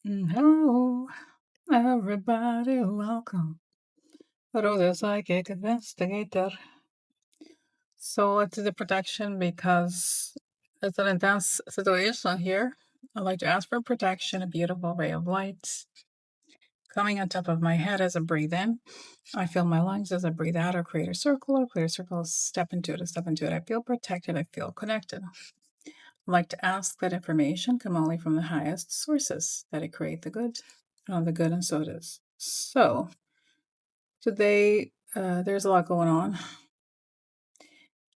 Hello, everybody, welcome to the Psychic Investigator. So let's do the protection because it's an intense situation here. I'd like to ask for protection, a beautiful ray of light coming on top of my head as I breathe in. I feel my lungs as I breathe out, or create a circle, step into it, step into it. I feel protected, I feel connected. I'd like to ask that information come only from the highest sources, that it create the good, and so it is. So today, there's a lot going on,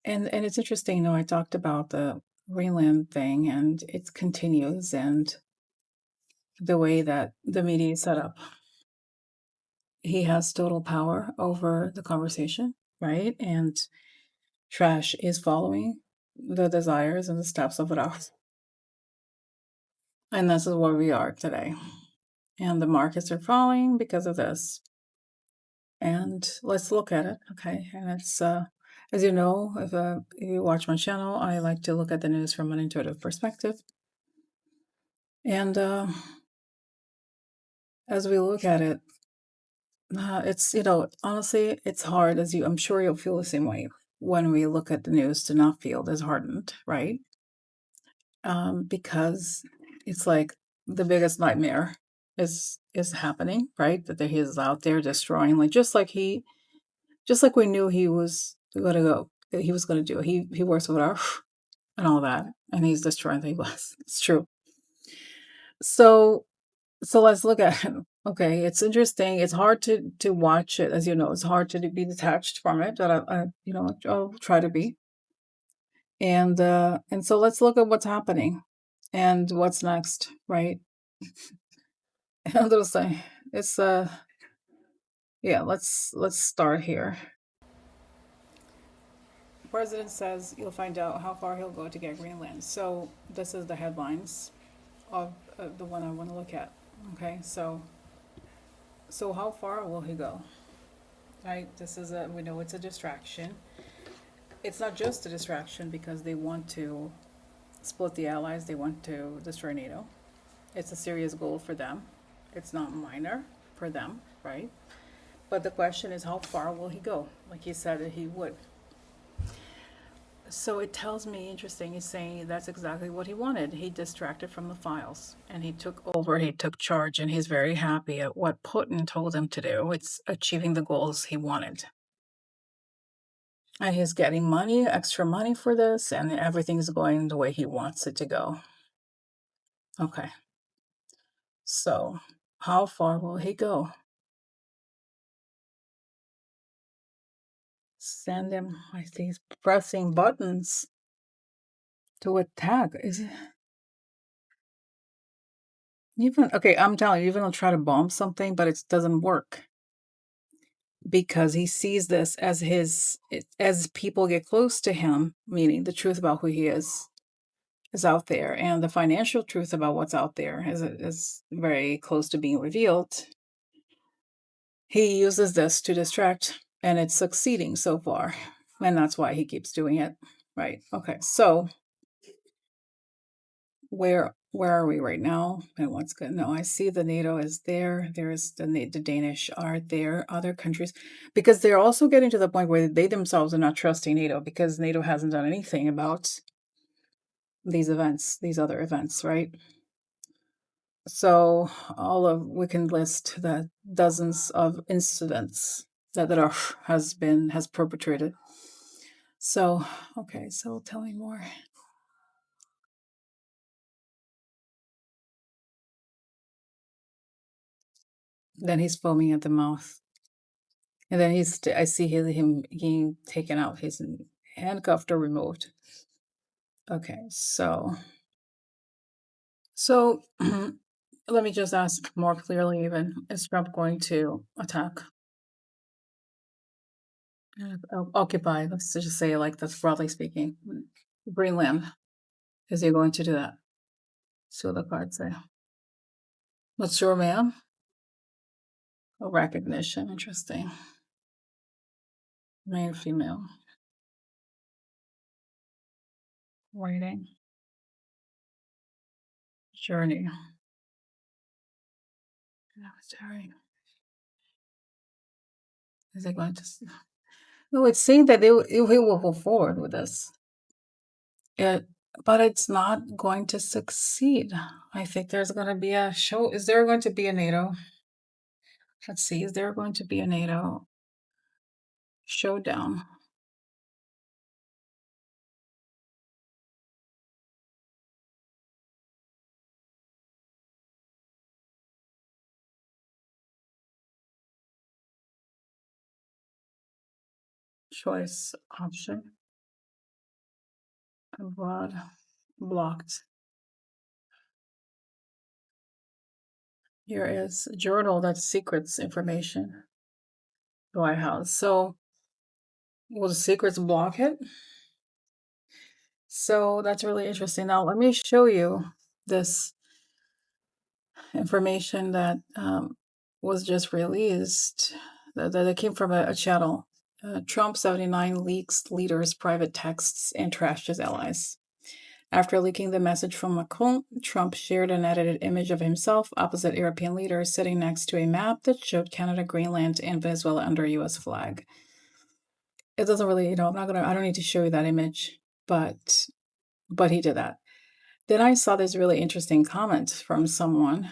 and it's interesting. I talked about the Greenland thing, and it continues, and the way that the media is set up. He has total power over the conversation, right? And trash is following the desires and the steps of it all. And this is where we are today. And the markets are falling because of this. And let's look at it, okay? And it's as you know, if you watch my channel, I like to look at the news from an intuitive perspective. And as we look at it, it's honestly, it's hard. I'm sure you'll feel the same way when we look at the news, to not feel disheartened, right? Because it's like the biggest nightmare is happening, right? That he is out there destroying, like just like we knew he was gonna go, he was gonna do. He works with our and all that, and he's destroying the US. It's true. So let's look at him. Okay, it's interesting. It's hard to watch it, as you know. It's hard to be detached from it, but I'll try to be. And so let's look at what's happening and what's next, right? And it'll say it's yeah. Let's start here. President says you'll find out how far he'll go to get Greenland. So this is the headlines of the one I want to look at. Okay, so how far will he go? Right, we know it's a distraction. It's not just a distraction because they want to split the allies. They want to destroy NATO. It's a serious goal for them. It's not minor for them, right? But the question is, how far will he go? Like he said that he would. So it tells me, interesting, he's saying that's exactly what he wanted. He distracted from the files and he took over, he took charge, and he's very happy at what Putin told him to do. It's achieving the goals he wanted. And he's getting money, extra money for this, and everything's going the way he wants it to go. Okay. So, how far will he go? Send him. I see he's pressing buttons to attack. Is it even okay? I'm telling you, even he'll try to bomb something, but it doesn't work because he sees this as as people get close to him, meaning the truth about who he is out there, and the financial truth about what's out there is very close to being revealed. He uses this to distract, and it's succeeding so far, and that's why he keeps doing it. Right. Okay. So where are we right now, and what's good? No, I see the NATO is there. There's the Danish are there, other countries, because they're also getting to the point where they themselves are not trusting NATO because NATO hasn't done anything about these other events, right? So we can list the dozens of incidents that are has perpetrated. So okay, so tell me more. Then he's foaming at the mouth, and then I see him being taken out. He's handcuffed or removed. Okay, so let me just ask more clearly. Even is Trump going to attack? Occupy, let's just say, like, that's broadly speaking, Greenland. Is he going to do that? So the cards say. What's your ma'am? Oh, recognition. Interesting. Male, female. Writing. Journey. Military. Is it going to? No, it's saying that it will go forward with this. It, but it's not going to succeed. I think there's going to be a show. Is there going to be a NATO? Let's see. Is there going to be a NATO showdown? Choice option. Abroad. Blocked. Here is a journal that's secrets information. White House. So will the secrets block it? So that's really interesting. Now let me show you this information that was just released. That it came from a channel. Trump 79 leaks leaders' private texts and trashed his allies. After leaking the message from Macron, Trump shared an edited image of himself opposite European leaders sitting next to a map that showed Canada, Greenland, and Venezuela under US flag. It doesn't really, I don't need to show you that image, but he did that. Then I saw this really interesting comment from someone,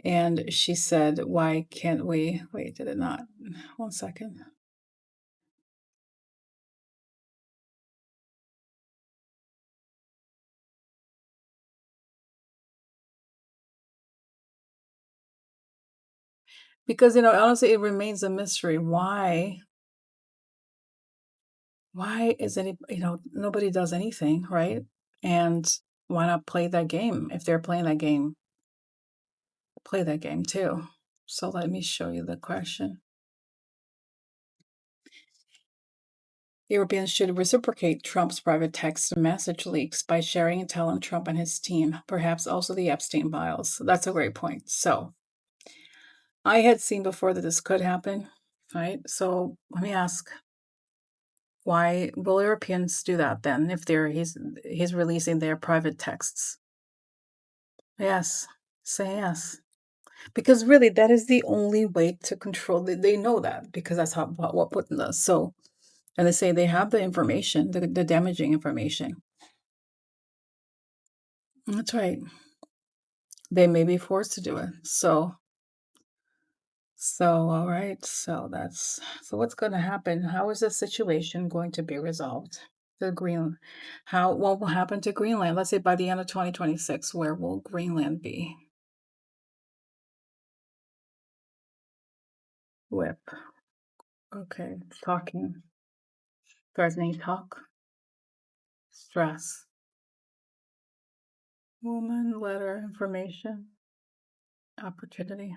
and she said, "Why can't we?" Wait, did it not? 1 second. Because honestly, it remains a mystery. Why? Why is any? Nobody does anything, right? And why not play that game? If they're playing that game, play that game too. So let me show you the question. Europeans should reciprocate Trump's private text message leaks by sharing intel on Trump and his team, perhaps also the Epstein files. That's a great point. So I had seen before that this could happen, right? So let me ask, why will Europeans do that then if he's releasing their private texts? Yes, say yes. Because really, that is the only way to control. They know that because that's what Putin does. So, and they say they have the information, the damaging information. That's right. They may be forced to do it. So all right. So what's going to happen? How is this situation going to be resolved? The Green, what will happen to Greenland? Let's say by the end of 2026, where will Greenland be? Whip. Okay. Talking. Threatening talk. Stress. Woman, letter, information, opportunity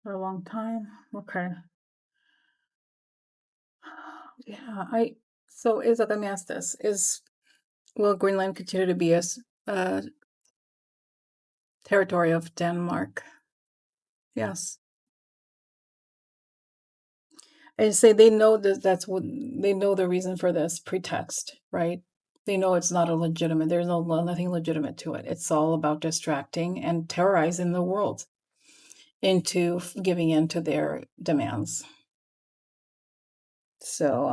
for a long time. Okay. Yeah, let me ask this. Will Greenland continue to be a territory of Denmark? Yes. And say they know that they know the reason for this pretext, right? They know it's not a legitimate, there's nothing legitimate to it. It's all about distracting and terrorizing the world into giving in to their demands. So,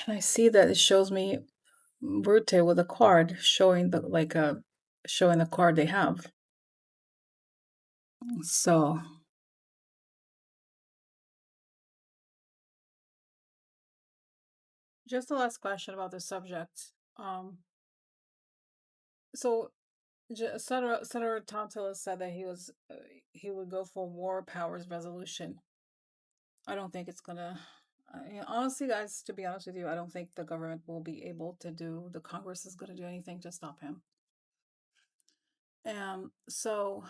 and I see that it shows me Brute with a card showing showing the card they have. So just the last question about the subject. So Senator Tom Tillis said that he would go for war powers resolution. I don't think it's gonna. Honestly, guys, to be honest with you, I don't think the government will be able to do. The Congress is going to do anything to stop him. So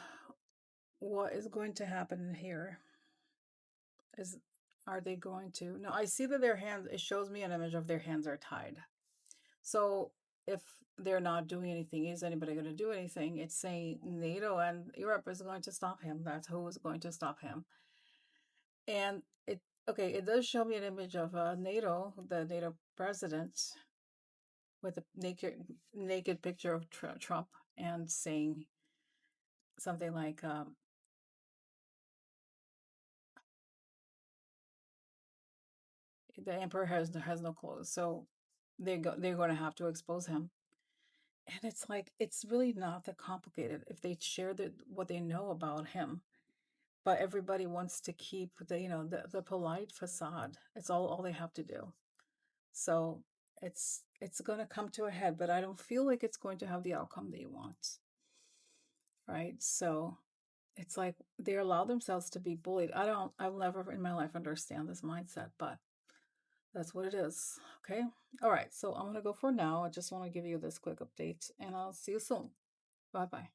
what is going to happen here is, are they going to? No, I see that their hands. It shows me an image of their hands are tied. So if they're not doing anything, is anybody going to do anything? It's saying NATO and Europe is going to stop him. That's who is going to stop him. And it does show me an image of NATO, the NATO president, with a naked picture of Trump and saying something like the emperor has no clothes, so they're going to have to expose him. And it's like it's really not that complicated if they share what they know about him. But everybody wants to keep the polite facade. It's all they have to do. So it's going to come to a head, but I don't feel like it's going to have the outcome they want. Right? So it's like they allow themselves to be bullied. I'll never in my life understand this mindset, but that's what it is. Okay. All right. So I'm going to go for now. I just want to give you this quick update and I'll see you soon. Bye bye.